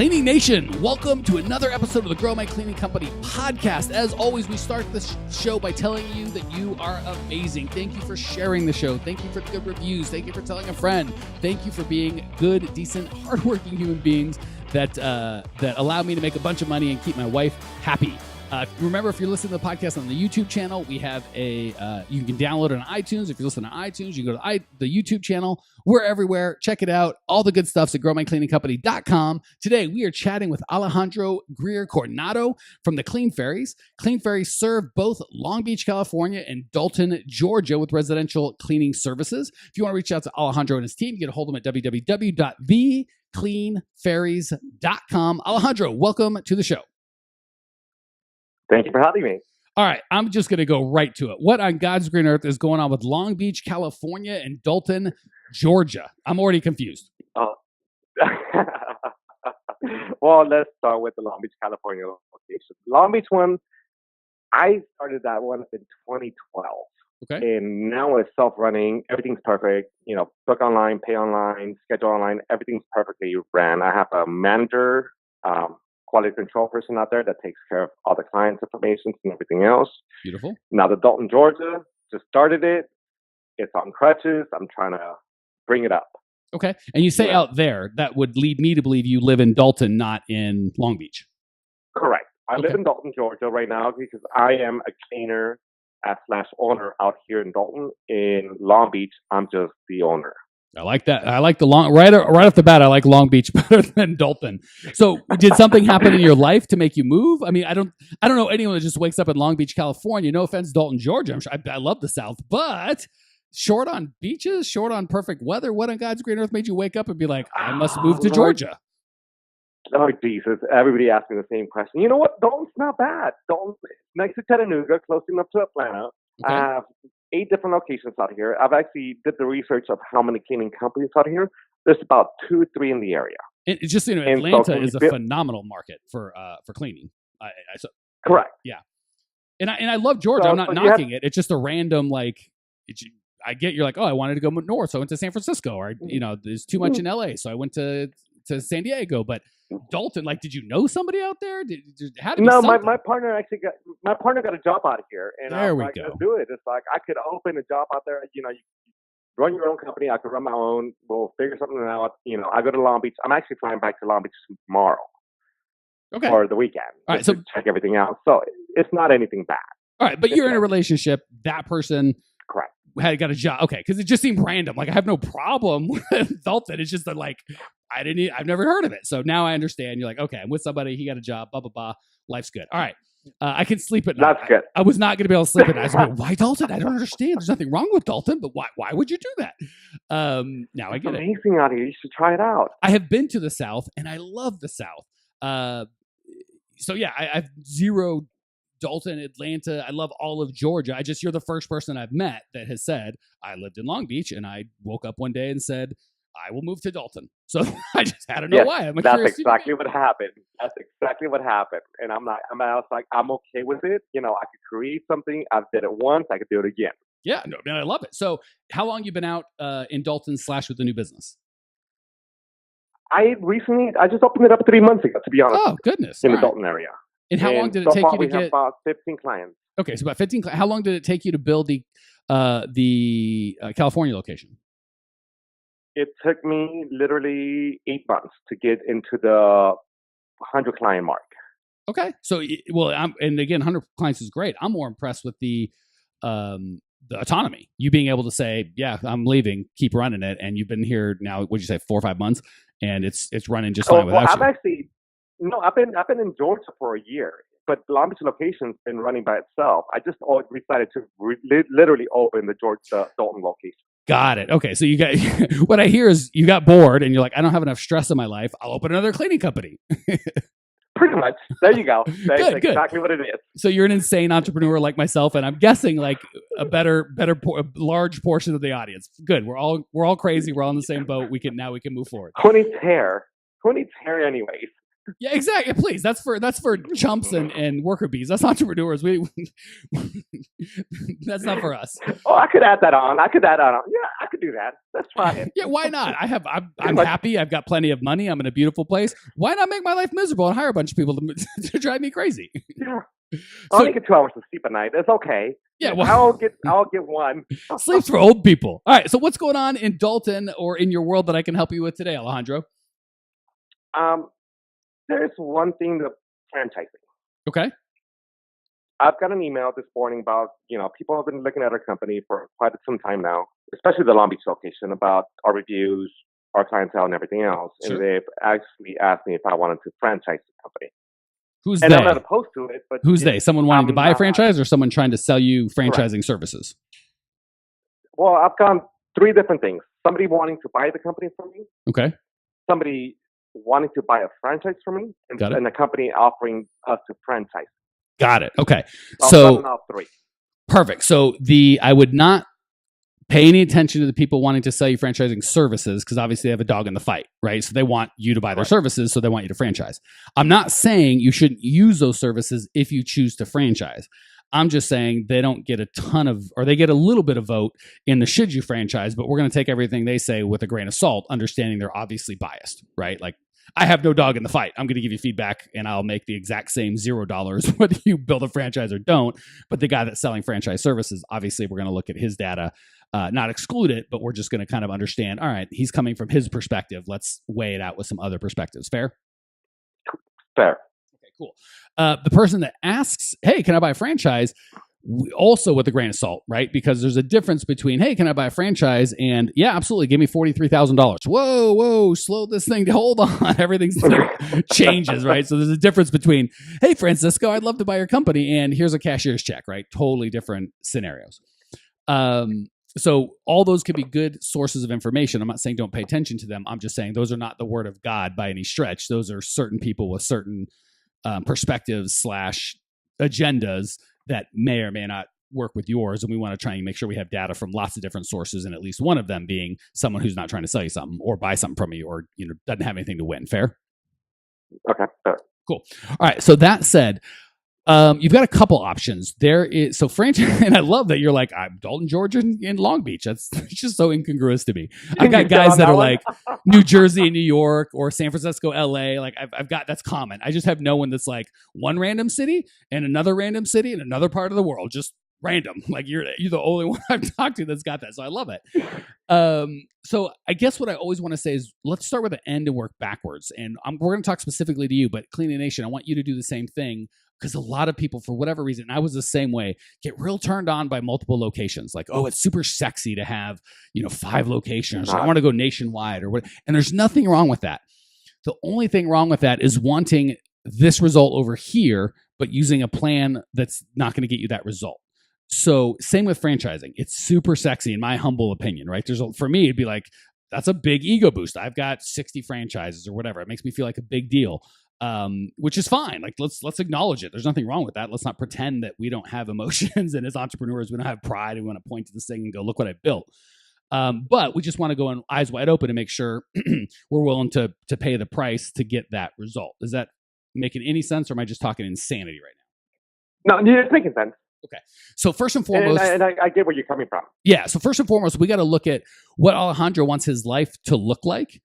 Cleaning Nation, welcome to another episode of the Grow My Cleaning Company podcast. As always, we start this show by telling you that you are amazing. Thank you for sharing the show. Thank you for good reviews. Thank you for telling a friend. Thank you for being good, decent, hardworking human beings that allow me to make a bunch of money and keep my wife happy. Remember, if you're listening to the podcast on the YouTube channel, we have you can download it on iTunes. If you're listening to iTunes, you go to the YouTube channel. We're everywhere. Check it out. All the good stuff's at growmycleaningcompany.com. Today, we are chatting with Alejandro Greer Coronado from the Clean Ferries. Clean Ferries serve both Long Beach, California and Dalton, Georgia with residential cleaning services. If you want to reach out to Alejandro and his team, you get a hold of him at www.thecleanferries.com. Alejandro, welcome to the show. Thank you for having me. All right, I'm just going to go right to it. What on God's green earth is going on with Long Beach, California, and Dalton, Georgia? I'm already confused. Oh. Well, let's start with the Long Beach, California location. Long Beach one, I started that one in 2012. Okay. And now it's self-running. Everything's perfect. You know, book online, pay online, schedule online. Everything's perfectly ran. I have a manager, quality control person out there that takes care of all the clients' information and everything else. Beautiful. Now the Dalton, Georgia, just started it. It's on crutches. I'm trying to bring it up. Okay. And you say out there, that would lead me to believe you live in Dalton, not in Long Beach. Correct. I live in Dalton, Georgia right now because I am a cleaner / owner out here in Dalton. In Long Beach, I'm just the owner. I like that. I like the right off the bat. I like Long Beach better than Dalton. So, did something happen in your life to make you move? I mean, I don't know anyone that just wakes up in Long Beach, California. No offense, Dalton, Georgia. I'm sure I love the South, but short on beaches, short on perfect weather. What on God's green earth made you wake up and be like, I must move to Georgia? Oh Jesus! Everybody asks me the same question. You know what? Dalton's not bad. Dalton's next to Chattanooga, close enough to Atlanta. Okay. I have 8 different locations out here. I've actually did the research of how many cleaning companies out here. There's about 2 or 3 in the area. It's just, Atlanta is a phenomenal market for cleaning. Correct. Yeah. And I love Georgia. I'm not knocking it. It's just a random, I get, you're like, oh, I wanted to go north, so I went to San Francisco, or, there's too much in LA, so I went to San Diego. But Dalton, did you know somebody out there? No, my partner got a job out here, and there we go. Let's do it. It's like I could open a job out there. You run your own company. I could run my own. We'll figure something out. I go to Long Beach. I'm actually flying back to Long Beach tomorrow. Okay. For the weekend. All right. So check everything out. So it's not anything bad. All right, but you're in a relationship. That person. Correct. Got a job. Okay, because it just seemed random. I have no problem with Dalton. It's just that I've never heard of it. So now I understand. You're like, okay, I'm with somebody. He got a job. Blah blah blah. Life's good. All right. I can sleep at night. That's good. I was not going to be able to sleep at night. I was like, why Dalton? I don't understand. There's nothing wrong with Dalton, but why would you do that? Now I get it. It's amazing out here. You should try it out. I have been to the South, and I love the South. So yeah, I've zero Dalton, Atlanta. I love all of Georgia. You're the first person I've met that has said, I lived in Long Beach and I woke up one day and said, I will move to Dalton. So I just had to know why. That's exactly what happened. That's exactly what happened. And I was like, I'm okay with it. I could create something. I've did it once. I could do it again. Yeah, no, man, I love it. So how long you been out in Dalton / with the new business? I just opened it up 3 months ago, to be honest. Oh, goodness. In the Dalton area. And how long did it take you to get? About 15 clients. Okay, so about 15. How long did it take you to build the California location? It took me literally 8 months to get into the 100 client mark. Okay, so and again, 100 clients is great. I'm more impressed with the autonomy. You being able to say, yeah, I'm leaving, keep running it, and you've been here now. What'd you say, 4 or 5 months, and it's running just fine without you. I've been in Georgia for a year, but the Long Beach location's been running by itself. I just decided to literally open the Dalton location. Got it. Okay, so you got what I hear is you got bored and you're like, I don't have enough stress in my life. I'll open another cleaning company. Pretty much. There you go. That's good. Exactly what it is. So you're an insane entrepreneur like myself, and I'm guessing a large portion of the audience. Good. We're all crazy. We're all in the same boat. We can move forward. Who needs hair anyways? Yeah, exactly. Please, that's for chumps and worker bees. That's entrepreneurs. That's not for us. Oh, I could add that on. Yeah, I could do that. Let's try it. Yeah, why not? I'm happy. I've got plenty of money. I'm in a beautiful place. Why not make my life miserable and hire a bunch of people to drive me crazy? Yeah. I'll only get 2 hours to sleep at night. It's okay. Yeah, well, I'll get one. Sleep's for old people. All right. So what's going on in Dalton or in your world that I can help you with today, Alejandro? There's one thing, the franchising. Okay. I've got an email this morning about, people have been looking at our company for quite some time now, especially the Long Beach location, about our reviews, our clientele, and everything else. Sure. And they've actually asked me if I wanted to franchise the company. Who's and they? I'm not opposed to it. But who's they? Someone wanting to buy a franchise or someone trying to sell you franchising correct. services? Well, I've gone 3 different things. Somebody wanting to buy the company from me. Okay. Somebody wanting to buy a franchise from me. And a company offering us to franchise. Got it. Okay. So all 3. Perfect. So I would not pay any attention to the people wanting to sell you franchising services because obviously they have a dog in the fight, right? So they want you to buy their services, so they want you to franchise. I'm not saying you shouldn't use those services if you choose to franchise. I'm just saying they don't get they get a little bit of vote in the should you franchise, but we're going to take everything they say with a grain of salt, understanding they're obviously biased, right? Like, I have no dog in the fight. I'm going to give you feedback and I'll make the exact same $0 whether you build a franchise or don't. But the guy that's selling franchise services, obviously we're going to look at his data, not exclude it, but we're just going to kind of understand, all right, he's coming from his perspective. Let's weigh it out with some other perspectives. Fair? Fair. Okay, cool. The person that asks, hey, can I buy a franchise? Also with a grain of salt, right? Because there's a difference between, hey, can I buy a franchise? And yeah, absolutely. Give me $43,000. Whoa, slow this thing. Hold on. Everything changes, right? So there's a difference between, hey, Francisco, I'd love to buy your company. And here's a cashier's check, right? Totally different scenarios. So all those could be good sources of information. I'm not saying don't pay attention to them. I'm just saying those are not the word of God by any stretch. Those are certain people with certain perspectives / agendas that may or may not work with yours. And we want to try and make sure we have data from lots of different sources, and at least one of them being someone who's not trying to sell you something or buy something from you or, doesn't have anything to win. Fair? Okay. Fair. Cool. All right. So that said, you've got a couple options. There is franchise, and I love that you're like, I'm Dalton, Georgia, in Long Beach. That's just so incongruous to me. I've got guys that are like New Jersey and New York or San Francisco, LA. Like I've got, that's common. I just have no one that's like one random city and another random city and another part of the world. Just random. Like you're the only one I've talked to that's got that. So I love it. So I guess what I always want to say is let's start with the end and work backwards. And we're going to talk specifically to you, but Cleaning Nation, I want you to do the same thing. Because a lot of people, for whatever reason, I was the same way, get real turned on by multiple locations. Like, oh, it's super sexy to have, 5 locations. I want to go nationwide or what. And there's nothing wrong with that. The only thing wrong with that is wanting this result over here, but using a plan that's not going to get you that result. So same with franchising. It's super sexy in my humble opinion, right? For me, it'd be like, that's a big ego boost. I've got 60 franchises or whatever. It makes me feel like a big deal. Which is fine. Like let's acknowledge it. There's nothing wrong with that. Let's not pretend that we don't have emotions and as entrepreneurs, we don't have pride and we want to point to this thing and go, look what I built. But we just want to go in eyes wide open and make sure we're willing to pay the price to get that result. Is that making any sense or am I just talking insanity right now? No, it's making sense. Okay. So first and foremost, and I get where you're coming from. Yeah. So first and foremost, we got to look at what Alejandro wants his life to look like.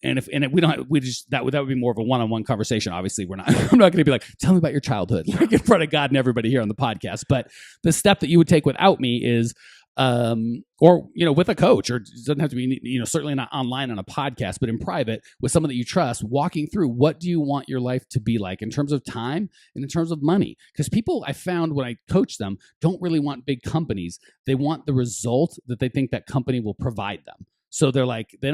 And that would be more of a one-on-one conversation. Obviously, I'm not going to be like, tell me about your childhood, like in front of God and everybody here on the podcast. But the step that you would take without me is, or with a coach, or it doesn't have to be, certainly not online on a podcast, but in private with someone that you trust, walking through what do you want your life to be like in terms of time and in terms of money. Because people I found when I coach them don't really want big companies. They want the result that they think that company will provide them. So they're like, they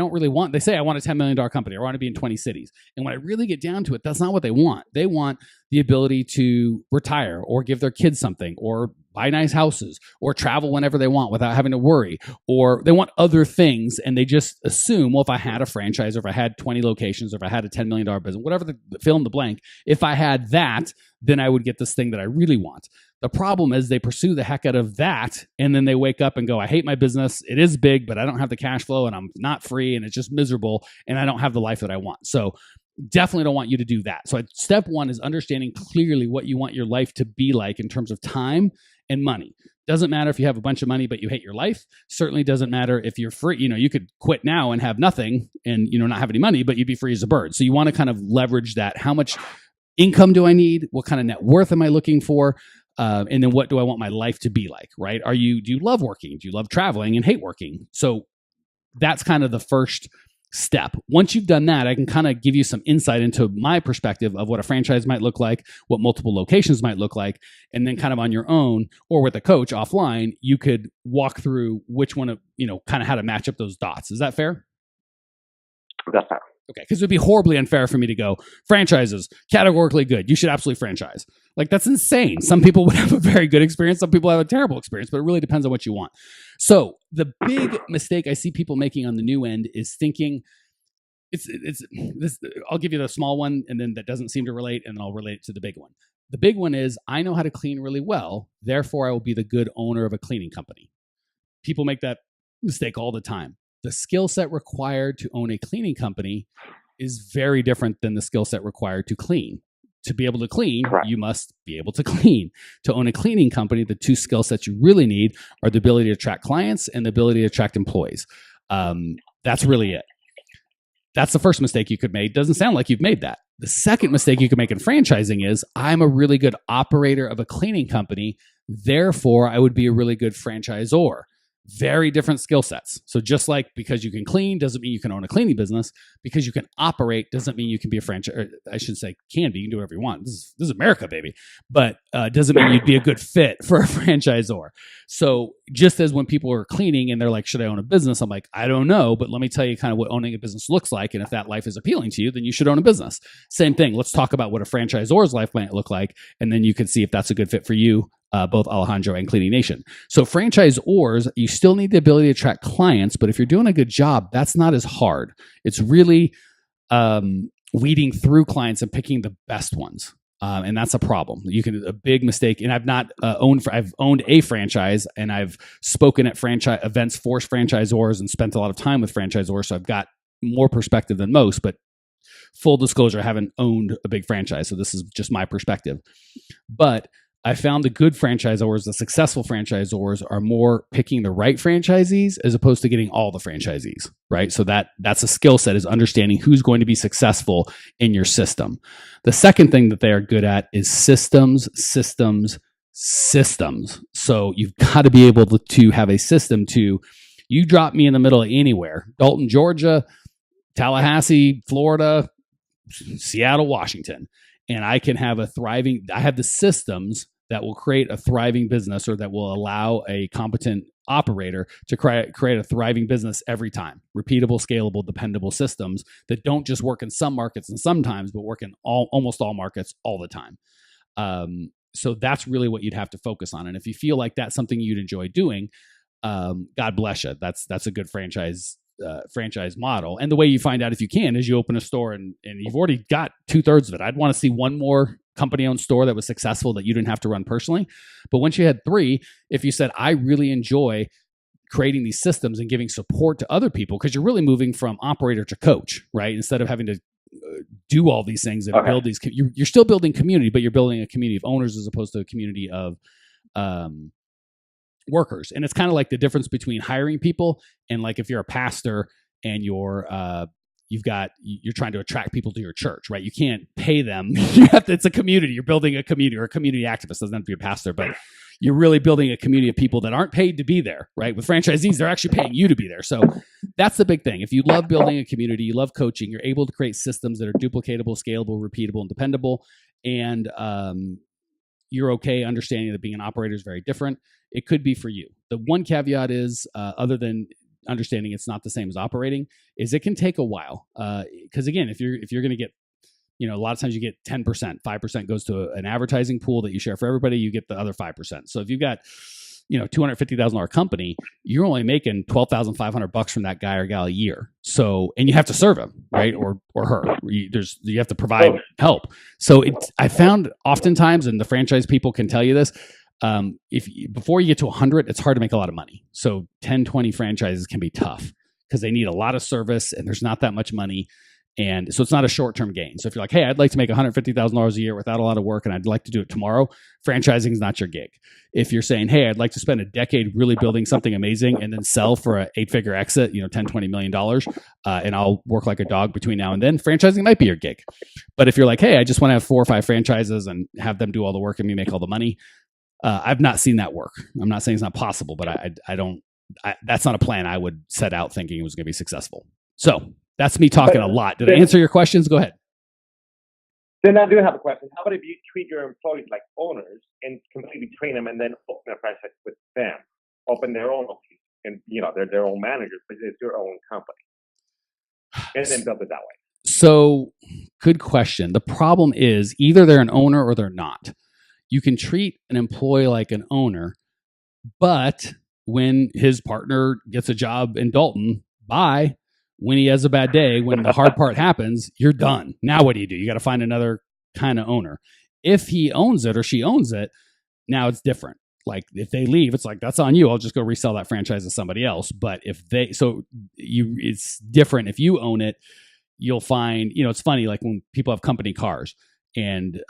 say, I want a $10 million company. I want to be in 20 cities. And when I really get down to it, that's not what they want. They want the ability to retire or give their kids something or buy nice houses or travel whenever they want without having to worry. Or they want other things. And they just assume, well, if I had a franchise or if I had 20 locations or if I had a $10 million business, whatever the fill in the blank, if I had that, then I would get this thing that I really want. The problem is they pursue the heck out of that and then they wake up and go, I hate my business. It is big, but I don't have the cash flow and I'm not free and it's just miserable and I don't have the life that I want. So definitely don't want you to do that. So step one is understanding clearly what you want your life to be like in terms of time and money. Doesn't matter if you have a bunch of money, but you hate your life. Certainly doesn't matter if you're free. You could quit now and have nothing and, not have any money, but you'd be free as a bird. So you want to kind of leverage that. How much income do I need? What kind of net worth am I looking for? And then what do I want my life to be like, right? Do you love working? Do you love traveling and hate working? So that's kind of the first step. Once you've done that, I can kind of give you some insight into my perspective of what a franchise might look like, what multiple locations might look like, and then kind of on your own or with a coach offline, you could walk through which one of, kind of how to match up those dots. Is that fair? That's fair. Okay, because it would be horribly unfair for me to go, franchises, categorically good. You should absolutely franchise. Like, that's insane. Some people would have a very good experience. Some people have a terrible experience, but it really depends on what you want. So the big mistake I see people making on the new end is thinking, it's this. I'll give you the small one, and then that doesn't seem to relate, and then I'll relate it to the big one. The big one is, I know how to clean really well, therefore I will be the good owner of a cleaning company. People make that mistake all the time. The skill set required to own a cleaning company is very different than the skill set required to clean. To be able to clean, correct, you must be able to clean. To own a cleaning company, the two skill sets you really need are the ability to attract clients and the ability to attract employees. That's really it. That's the first mistake you could make. Doesn't sound like you've made that. The second mistake you could make in franchising is, I'm a really good operator of a cleaning company, therefore I would be a really good franchisor. Very different skill sets. So just like because you can clean doesn't mean you can own a cleaning business. Because you can operate doesn't mean you can be a franchise. I should say can be. You can do whatever you want. This is America, baby. But doesn't mean you'd be a good fit for a franchisor. So just as when people are cleaning and they're like, should I own a business? I'm like, I don't know, but let me tell you kind of what owning a business looks like. And if that life is appealing to you, then you should own a business. Same thing. Let's talk about what a franchisor's life might look like. And then you can see if that's a good fit for you. Both Alejandro and Cleaning Nation. So franchisors, you still need the ability to attract clients, but if you're doing a good job, that's not as hard. It's really weeding through clients and picking the best ones. And that's a problem. A big mistake. And I've owned a franchise, and I've spoken at franchise events for franchisors and spent a lot of time with franchisors. So I've got more perspective than most, but full disclosure, I haven't owned a big franchise. So this is just my perspective. But I found the good franchisors, the successful franchisors, are more picking the right franchisees as opposed to getting all the franchisees, right? So that's a skill set, is understanding who's going to be successful in your system. The second thing that they are good at is systems. So you've got to be able to have a system to, you drop me in the middle of anywhere, Dalton, Georgia, Tallahassee, Florida, Seattle, Washington, and I can have I have the systems that will create a thriving business, or that will allow a competent operator to create a thriving business every time. Repeatable, scalable, dependable systems that don't just work in some markets and sometimes, but work in almost all markets all the time. So that's really what you'd have to focus on. And if you feel like that's something you'd enjoy doing, God bless you. That's a good franchise model. And the way you find out if you can is you open a store and you've already got 2/3 of it. I'd want to see one more company-owned store that was successful that you didn't have to run personally. But once you had 3, if you said, I really enjoy creating these systems and giving support to other people, because you're really moving from operator to coach, right? Instead of having to do all these things and build these, you're still building community, but you're building a community of owners as opposed to a community of workers. And it's kind of like the difference between hiring people and, like, if you're a pastor and you're trying to attract people to your church, right? You can't pay them. It's a community. You're building a community, or a community activist. Doesn't have to be a pastor, but you're really building a community of people that aren't paid to be there, right? With franchisees, they're actually paying you to be there. So that's the big thing. If you love building a community, you love coaching, you're able to create systems that are duplicatable, scalable, repeatable, and dependable. And you're okay understanding that being an operator is very different. It could be for you. The one caveat is, other than understanding it's not the same as operating, is it can take a while. Because again, if you're going to get, a lot of times you get 10%, 5% goes to an advertising pool that you share for everybody. You get the other 5%. So if you've got, $250,000 company, you're only making $12,500 from that guy or gal a year. So, and you have to serve him, right? Or her. You have to provide help. So I found oftentimes, and the franchise people can tell you this, before you get to 100, it's hard to make a lot of money. So 10, 20 franchises can be tough because they need a lot of service and there's not that much money. And so it's not a short-term gain. So if you're like, hey, I'd like to make $150,000 a year without a lot of work and I'd like to do it tomorrow, franchising is not your gig. If you're saying, hey, I'd like to spend a decade really building something amazing and then sell for an 8-figure exit, $10, $20 million, and I'll work like a dog between now and then, franchising might be your gig. But if you're like, hey, I just want to have 4 or 5 franchises and have them do all the work and me make all the money, I've not seen that work. I'm not saying it's not possible, but that's not a plan I would set out thinking it was going to be successful. So that's me talking a lot. Did I answer your questions? Go ahead. Then I do have a question. How about if you treat your employees like owners and completely train them and then open a franchise with them, open their own location, and they're their own managers, but it's your own company, and then build it that way. So, good question. The problem is either they're an owner or they're not. You can treat an employee like an owner, but when his partner gets a job in Dalton, bye. When he has a bad day, when the hard part happens, you're done. Now what do? You got to find another kind of owner. If he owns it or she owns it, now it's different. Like if they leave, it's like, that's on you. I'll just go resell that franchise to somebody else. But it's different. If you own it, you'll find, it's funny, like when people have company cars and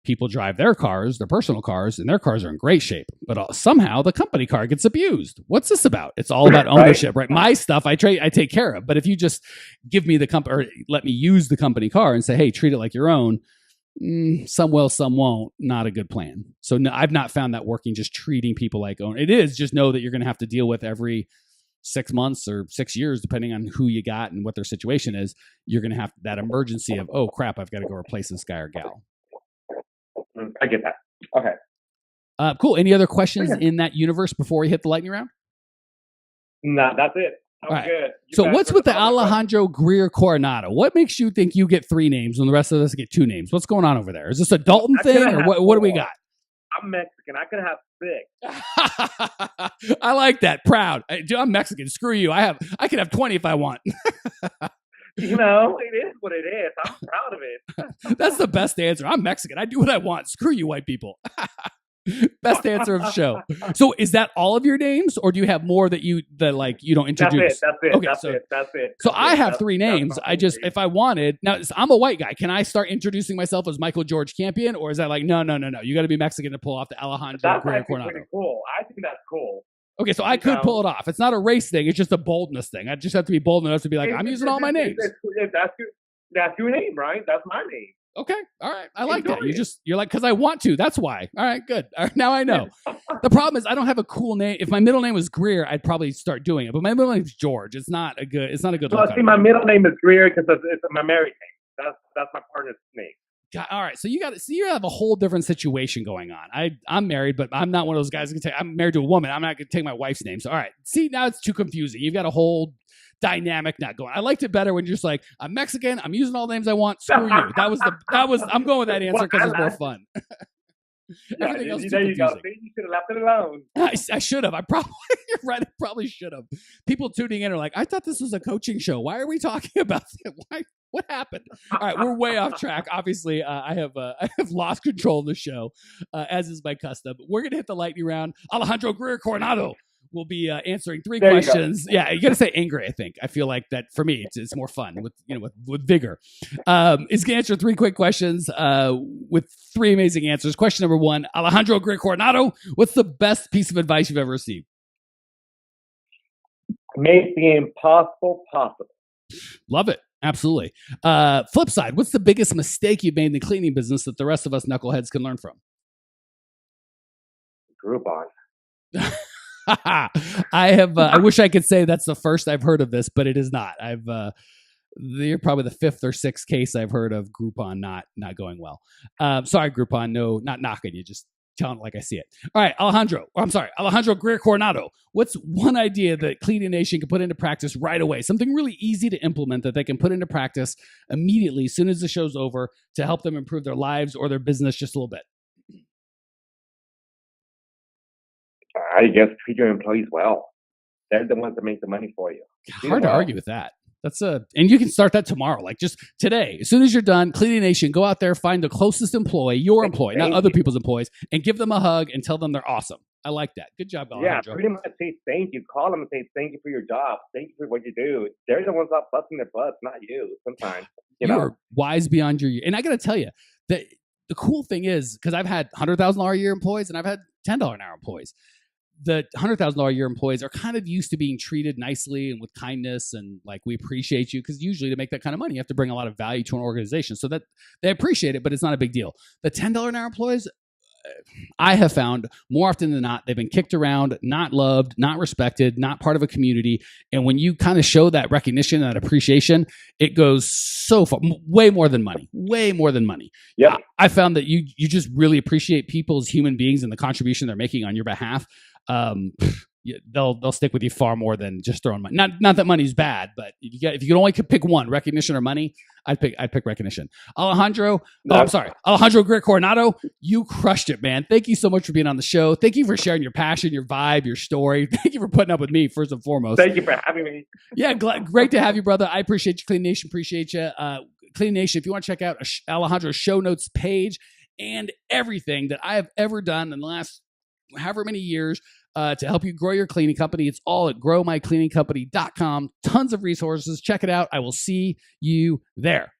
people drive their cars, their personal cars, and their cars are in great shape. But somehow the company car gets abused. What's this about? It's all about ownership, right? My stuff I take care of. But if you just give me the company or let me use the company car and say, hey, treat it like your own, some will, some won't. Not a good plan. So no, I've not found that working, just treating people like own. It is just know that you're going to have to deal with every 6 months or 6 years, depending on who you got and what their situation is, you're going to have that emergency of, oh crap, I've got to go replace this guy or gal. I get that. Okay. Cool. Any other questions in that universe before we hit the lightning round? No, that's it. I'm right. good. So what's with the Alejandro Greer Coronado? What makes you think you get 3 names when the rest of us get 2 names? What's going on over there? Is this a Dalton thing or what do we got? I'm Mexican. I could have 6. I like that. Proud. I'm Mexican. Screw you. I could have 20 if I want. It is what it is. I'm proud of it. That's the best answer. I'm Mexican. I do what I want. Screw you, white people. Best answer of the show. So is that all of your names, or do you have more that you don't introduce? That's it. Okay, that's it. So I have 3 names. If I wanted, now I'm a white guy. Can I start introducing myself as Michael George Campion, or is that like, no, you got to be Mexican to pull off the Alejandro Greer Coronado? Pretty cool. I think that's cool. Okay, so I could pull it off. It's not a race thing. It's just a boldness thing. I just have to be bold enough to be like, I'm using all my names. That's your name, right? That's my name. Okay. All right. I like that. You're like, because I want to. That's why. All right, good. All right, now I know. The problem is I don't have a cool name. If my middle name was Greer, I'd probably start doing it. But my middle name is George. It's not a good look. See, my middle name is Greer because it's my married name. That's my partner's name. God, all right, so you have a whole different situation going on. I'm married, but I'm not one of those guys who can take. I'm married to a woman. I'm not going to take my wife's name. So all right, see, now it's too confusing. You've got a whole dynamic not going. I liked it better when you're just like, I'm Mexican. I'm using all the names I want. Screw you. I'm going with that answer because it's more fun. Everything else is too confusing. You should have left it alone. I should have. You're right. I probably should have. People tuning in are like, I thought this was a coaching show. Why are we talking about it? What happened? All right, we're way off track. Obviously, I have lost control of the show, as is my custom. We're gonna hit the lightning round. Alejandro Greer Coronado will be answering 3 questions. You got to say angry. I think. I feel like that for me, it's more fun with vigor. He's gonna answer 3 quick questions with 3 amazing answers. Question number 1: Alejandro Greer Coronado, what's the best piece of advice you've ever received? Make the impossible possible. Love it. Absolutely. Flip side, what's the biggest mistake you've made in the cleaning business that the rest of us knuckleheads can learn from? Groupon. I wish I could say that's the first I've heard of this, but it is not. You're probably the 5th or 6th case I've heard of Groupon not going well. Sorry, Groupon. No, not knocking you. Just telling it like I see it. All right, Alejandro Greer Coronado. What's one idea that Cleaning Nation can put into practice right away? Something really easy to implement that they can put into practice immediately as soon as the show's over to help them improve their lives or their business just a little bit. I guess treat your employees well. They're the ones that make the money for you. Hard to argue with that. And you can start that tomorrow, like just today. As soon as you're done, Cleaning Nation, go out there, find the closest employee, your employee, not other people's employees, and give them a hug and tell them they're awesome. I like that. Good job, Yeah, Alejandro. pretty much say thank you. Call them and say thank you for your job. Thank you for what you do. They're the ones out busting their butts, not you. Sometimes, You are wise beyond your years. And I got to tell you, that the cool thing is, because I've had $100,000 a year employees and I've had $10 an hour employees. The $100,000 a year employees are kind of used to being treated nicely and with kindness, and like, we appreciate you, because usually to make that kind of money, you have to bring a lot of value to an organization, so that they appreciate it, but it's not a big deal. The $10 an hour employees, I have found more often than not, they've been kicked around, not loved, not respected, not part of a community. And when you kind of show that recognition, that appreciation, it goes so far, way more than money, way more than money. Yeah, I found that you just really appreciate people as human beings and the contribution they're making on your behalf. They'll stick with you far more than just throwing money. Not that money's bad, but if you could only pick one, recognition or money, I'd pick recognition. Alejandro Greer Coronado, you crushed it, man. Thank you so much for being on the show. Thank you for sharing your passion, your vibe, your story. Thank you for putting up with me, first and foremost. Thank you for having me. Yeah, great to have you, brother. I appreciate you, Clean Nation. Appreciate you, Clean Nation. If you want to check out Alejandro's show notes page and everything that I have ever done in the last however many years to help you grow your cleaning company, it's all at growmycleaningcompany.com. Tons of resources. Check it out. I will see you there.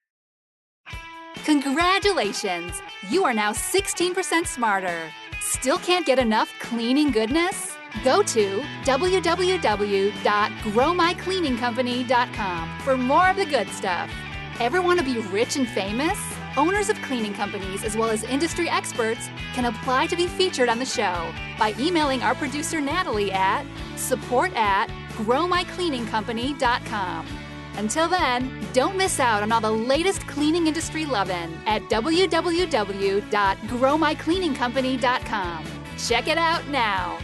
Congratulations! You are now 16% smarter. Still can't get enough cleaning goodness? Go to www.growmycleaningcompany.com for more of the good stuff. Ever want to be rich and famous? Owners of cleaning companies, as well as industry experts, can apply to be featured on the show by emailing our producer Natalie at support@growmycleaningcompany.com. Until then, don't miss out on all the latest cleaning industry lovin' at www.growmycleaningcompany.com. Check it out now.